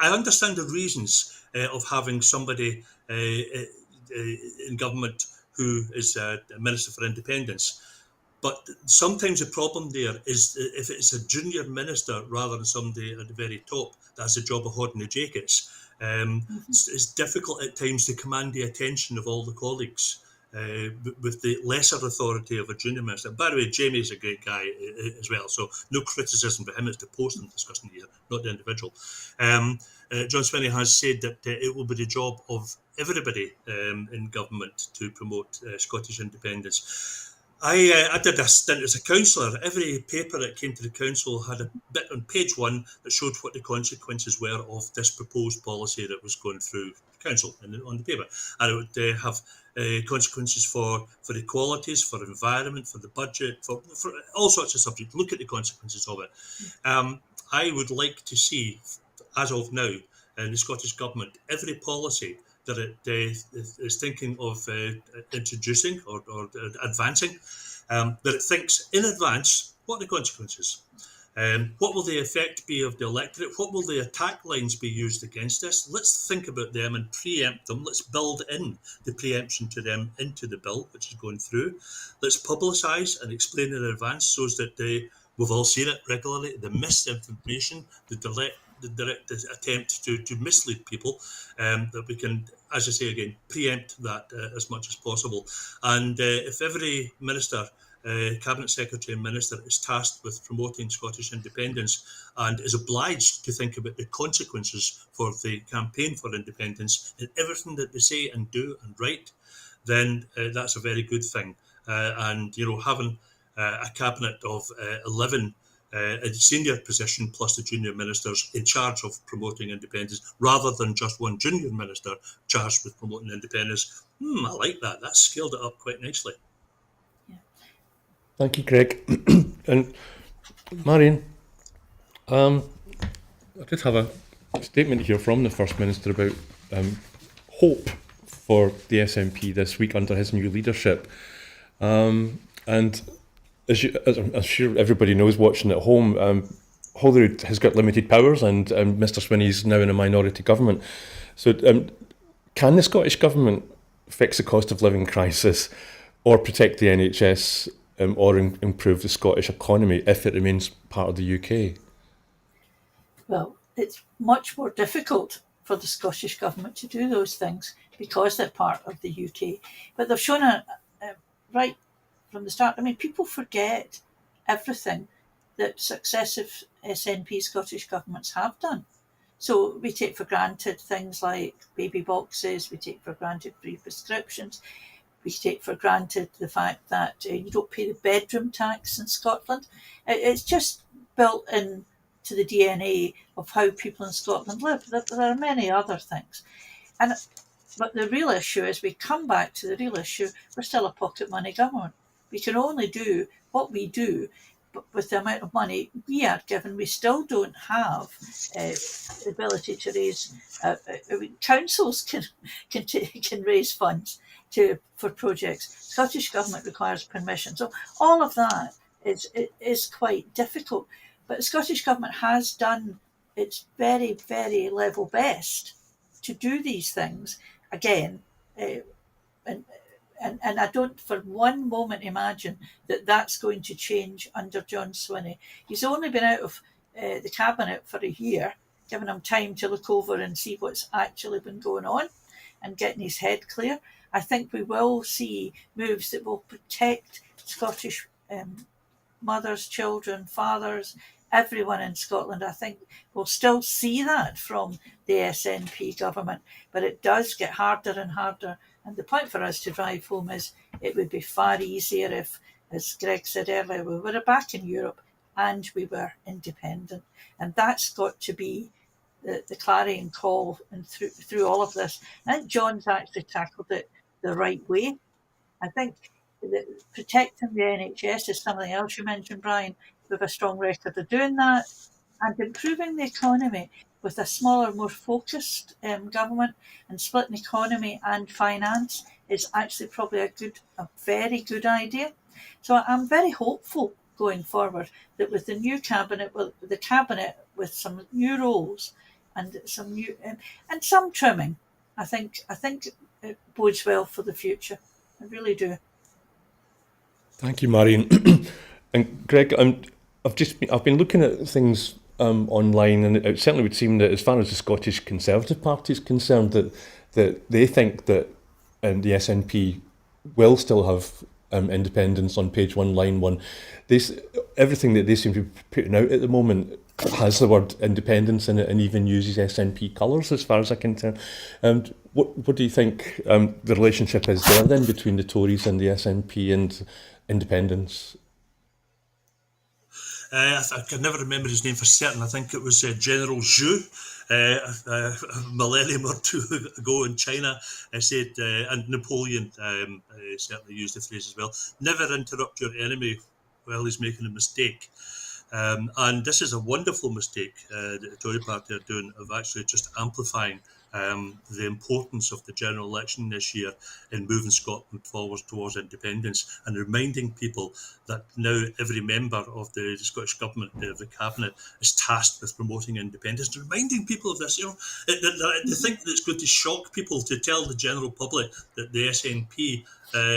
I understand the reasons of having somebody in government who is a Minister for Independence. But sometimes the problem there is if it's a junior minister rather than somebody at the very top that has the job of holding the jackets. It's difficult at times to command the attention of all the colleagues with the lesser authority of a junior minister. By the way, Jamie's a great guy as well, so no criticism for him. It's the post I'm discussing here, not the individual. John Swinney has said that it will be the job of everybody in government to promote Scottish independence. I did a stint as a councillor. Every paper that came to the council had a bit on page 1 that showed what the consequences were of this proposed policy that was going through the council on the paper. And it would have consequences for equalities, for environment, for the budget, for all sorts of subjects. Look at the consequences of it. I would like to see, as of now, in the Scottish Government, every policy that it is thinking of introducing or advancing, that it thinks in advance what are the consequences. What will the effect be of the electorate? What will the attack lines be used against us? Let's think about them and preempt them. Let's build in the preemption to them into the bill, which is going through. Let's publicise and explain in advance so that we've all seen it regularly, the misinformation, the direct attempt to mislead people, that we can, as I say again, preempt that as much as possible. And if every minister, cabinet secretary and minister is tasked with promoting Scottish independence and is obliged to think about the consequences for the campaign for independence in everything that they say and do and write, then that's a very good thing. And having a cabinet of 11 a senior position plus the junior ministers in charge of promoting independence, rather than just one junior minister charged with promoting independence. I like that. That's scaled it up quite nicely. Yeah. Thank you, Greg. And Marion, I did have a statement here from the First Minister about hope for the SNP this week under his new leadership. And as I'm sure everybody knows watching at home, Holyrood has got limited powers, and Mr. Swinney's now in a minority government. So, can the Scottish Government fix the cost of living crisis, or protect the NHS, or improve the Scottish economy if it remains part of the UK? Well, it's much more difficult for the Scottish Government to do those things because they're part of the UK. But they've shown right from the start. I mean, people forget everything that successive SNP Scottish governments have done. So we take for granted things like baby boxes, we take for granted free prescriptions, we take for granted the fact that you don't pay the bedroom tax in Scotland. It's just built in to the DNA of how people in Scotland live. There are many other things. But the real issue is, we come back to the real issue, we're still a pocket money government. We can only do what we do, but with the amount of money we are given, we still don't have the ability to raise. Councils can raise funds for projects. Scottish Government requires permission. So all of that is quite difficult. But the Scottish Government has done its very, very level best to do these things. Again, and I don't for one moment imagine that that's going to change under John Swinney. He's only been out of the cabinet for a year, giving him time to look over and see what's actually been going on and getting his head clear. I think we will see moves that will protect Scottish mothers, children, fathers, everyone in Scotland. I think we'll still see that from the SNP government, but it does get harder and harder. And the point for us to drive home is, it would be far easier if, as Greg said earlier, we were back in Europe and we were independent. And that's got to be the clarion call and through all of this. I think John's actually tackled it the right way. I think that protecting the NHS is something else you mentioned, Brian. We have a strong record of doing that, and improving the economy with a smaller, more focused government, and splitting economy and finance is actually probably a very good idea. So I'm very hopeful going forward that with the new cabinet, with some new roles and some new and some trimming, I think it bodes well for the future. I really do. Thank you, Marion. And Greg, I've been looking at things online, and it certainly would seem that, as far as the Scottish Conservative Party is concerned, that they think that the SNP will still have independence on page 1, line 1. Everything that they seem to be putting out at the moment has the word independence in it, and even uses SNP colours, as far as I can tell. What do you think the relationship is there then between the Tories and the SNP and independence? I can never remember his name for certain. I think it was General Zhu, a millennium or two ago in China, said, and Napoleon certainly used the phrase as well, never interrupt your enemy while he's making a mistake. And this is a wonderful mistake that the Tory party are doing, of actually just amplifying the importance of the general election this year in moving Scotland forward towards independence, and reminding people that now every member of the Scottish Government, of the Cabinet, is tasked with promoting independence. Reminding people of this, they think that it's going to shock people to tell the general public that the SNP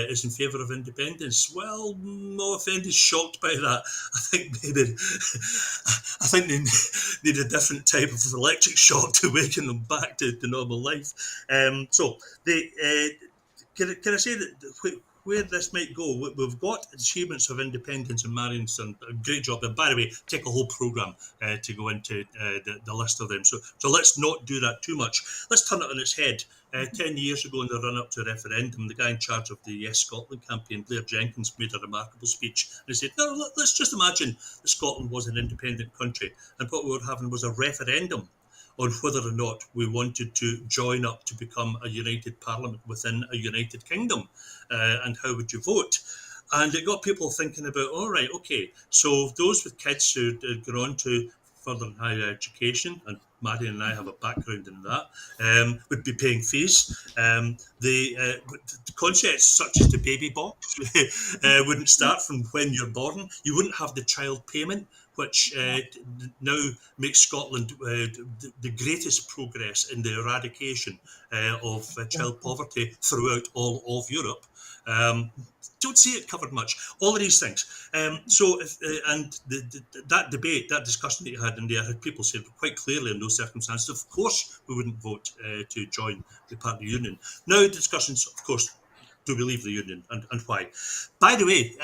is in favour of independence. Well, no offence, shocked by that. I think they need a different type of electric shock to waken them back to normal life. Can I say that where this might go, we've got achievements of independence, and Marion's done a great job. And by the way, take a whole programme to go into the list of them. So let's not do that too much. Let's turn it on its head. 10 years ago, in the run-up to a referendum, the guy in charge of the Yes Scotland campaign, Blair Jenkins, made a remarkable speech. And he said, no, let's just imagine that Scotland was an independent country, and what we were having was a referendum on whether or not we wanted to join up to become a united parliament within a united kingdom, and how would you vote? And it got people thinking about, all right, okay, so those with kids who had gone on to further higher education, and Marion and I have a background in that, would be paying fees. The concepts such as the baby box wouldn't start from when you're born. You wouldn't have the child payment, which now makes Scotland the greatest progress in the eradication of child poverty throughout all of Europe. Don't see it covered much. All of these things. That debate, that discussion that you had in there, had people said quite clearly in those circumstances, of course, we wouldn't vote to join the party union. Now, discussions, of course, do we leave the union and why? By the way,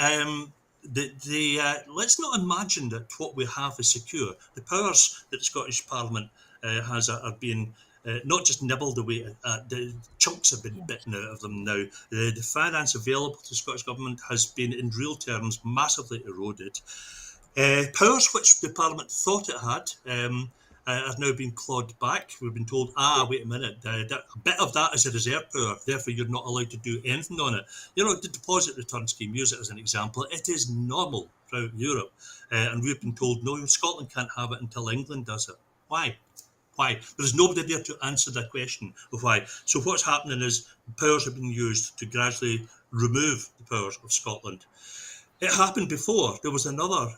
let's not imagine that what we have is secure. The powers that the Scottish Parliament has are being not just nibbled away at, the chunks have been bitten out of them now. The finance available to the Scottish Government has been, in real terms, massively eroded. Powers which the Parliament thought it had have now been clawed back. We've been told, wait a minute, a bit of that is a reserve power, therefore you're not allowed to do anything on it. The deposit return scheme, use it as an example, it is normal throughout Europe. And we've been told, no, Scotland can't have it until England does it. Why? There's nobody there to answer that question of why. So what's happening is powers have been used to gradually remove the powers of Scotland. It happened before. There was another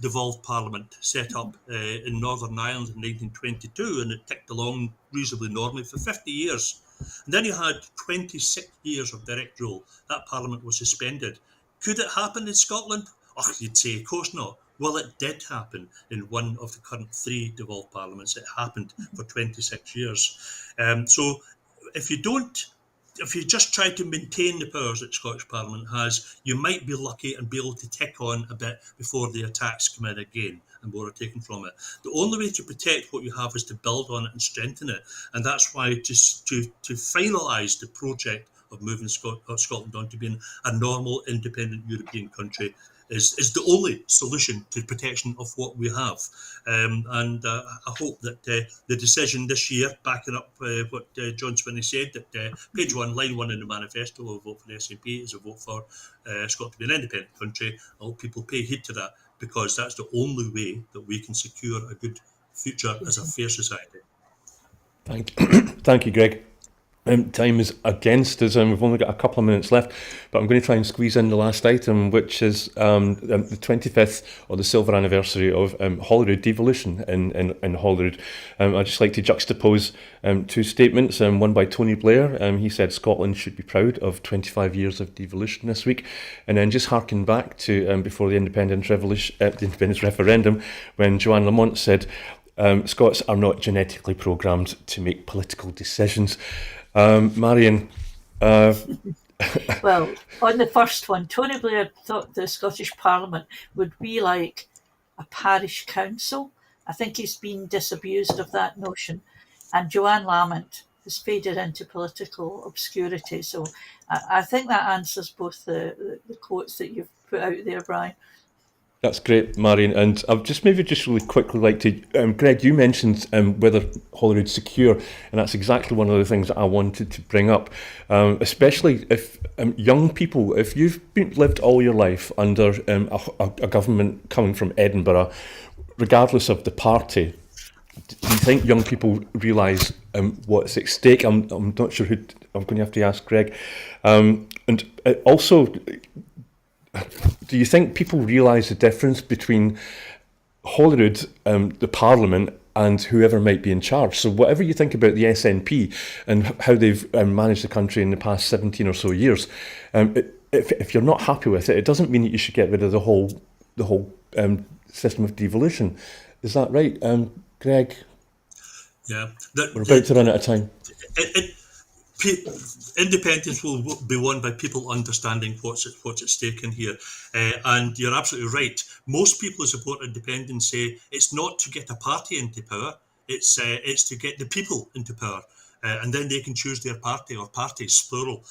devolved parliament set up in Northern Ireland in 1922, and it ticked along reasonably normally for 50 years. And then you had 26 years of direct rule. That parliament was suspended. Could it happen in Scotland? Oh, you'd say, of course not. Well, it did happen in one of the current 3 devolved parliaments. It happened for 26 years. So if you just try to maintain the powers that Scottish Parliament has, you might be lucky and be able to tick on a bit before the attacks come in again and more are taken from it. The only way to protect what you have is to build on it and strengthen it. And that's why to finalise the project of moving Scotland on to being a normal, independent European country is the only solution to protection of what we have. I hope that the decision this year, backing up what John Swinney said, that page 1, line 1 in the manifesto, a vote for the SNP is a vote for Scotland to be an independent country. I hope people pay heed to that, because that's the only way that we can secure a good future as a fair society. Thank you, Greg. Time is against us, and we've only got a couple of minutes left, but I'm going to try and squeeze in the last item, which is the 25th or the silver anniversary of Holyrood devolution in Holyrood. I'd just like to juxtapose 2 statements, one by Tony Blair. He said Scotland should be proud of 25 years of devolution this week, and then just harken back to before the independence referendum, when Joanne Lamont said Scots are not genetically programmed to make political decisions. Marion. Well, on the first one, Tony Blair thought the Scottish Parliament would be like a parish council. I think he's been disabused of that notion. And Joanne Lamont has faded into political obscurity. So I think that answers both the quotes that you've put out there, Brian. That's great, Marion. And I'd just really quickly like to, Greg, you mentioned whether Holyrood's secure, and that's exactly one of the things that I wanted to bring up, especially if young people, if you've lived all your life under a government coming from Edinburgh, regardless of the party, do you think young people realise what's at stake? I'm not sure who, I'm going to have to ask Greg. And also, do you think people realise the difference between Holyrood, the Parliament, and whoever might be in charge? So whatever you think about the SNP and how they've managed the country in the past 17 or so years, if you're not happy with it, it doesn't mean that you should get rid of the whole system of devolution. Is that right, Greg? Yeah. We're about to run out of time. Independence will be won by people understanding what's at stake in here, and you're absolutely right. Most people who support independence say it's not to get a party into power; it's to get the people into power, and then they can choose their party or parties, plural.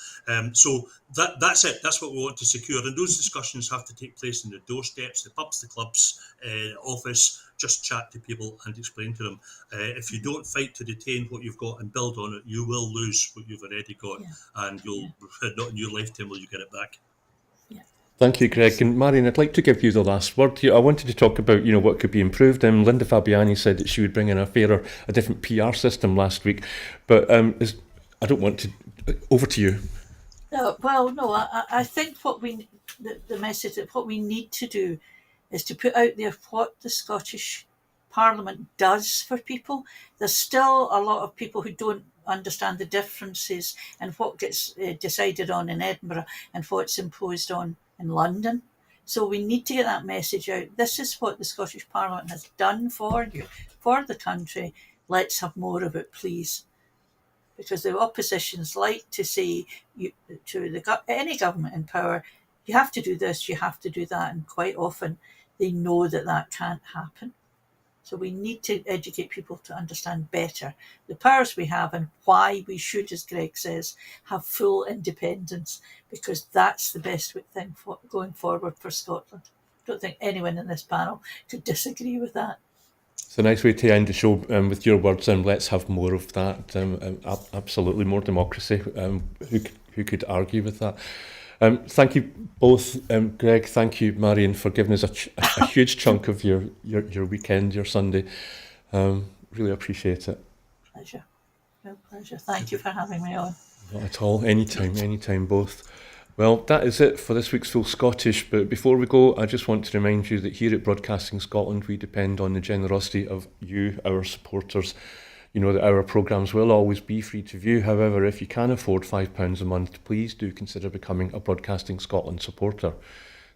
So that's it. That's what we want to secure, and those discussions have to take place in the doorsteps, the pubs, the clubs, office. Just chat to people and explain to them. If you don't fight to retain what you've got and build on it, you will lose what you've already got, and you'll not in your lifetime will you get it back. Thank you, Greg. And Marion, I'd like to give you the last word here. I wanted to talk about, what could be improved. Linda Fabiani said that she would bring in a different PR system last week. But I don't want to... Over to you. No, I think the message that what we need to do is to put out there what the Scottish Parliament does for people. There's still a lot of people who don't understand the differences and what gets decided on in Edinburgh and what's imposed on in London. So we need to get that message out. This is what the Scottish Parliament has done for you, for the country. Let's have more of it, please. Because the oppositions like to say to any government in power, you have to do this, you have to do that, and quite often they know that can't happen. So we need to educate people to understand better the powers we have and why we should, as Greg says, have full independence, because that's the best thing for going forward for Scotland. I don't think anyone in this panel could disagree with that. It's a nice way to end the show with your words, and let's have more of that. Absolutely, more democracy. Who could argue with that? Thank you both, Greg. Thank you, Marion, for giving us a huge chunk of your weekend, your Sunday. Really appreciate it. Pleasure. Real pleasure. Thank you for having me on. Not at all. Anytime, both. Well, that is it for this week's Full Scottish, but before we go, I just want to remind you that here at Broadcasting Scotland, we depend on the generosity of you, our supporters. You know that our programmes will always be free to view. However, if you can afford £5 a month, please do consider becoming a Broadcasting Scotland supporter.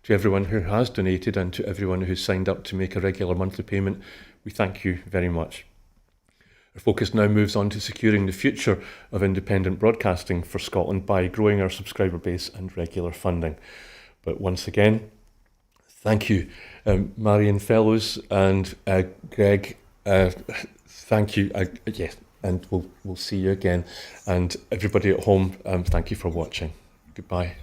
To everyone who has donated and to everyone who's signed up to make a regular monthly payment, we thank you very much. Our focus now moves on to securing the future of independent broadcasting for Scotland by growing our subscriber base and regular funding. But once again, thank you, Marion Fellows and Greg. Thank you. Yes, and we'll see you again. And everybody at home, thank you for watching. Goodbye.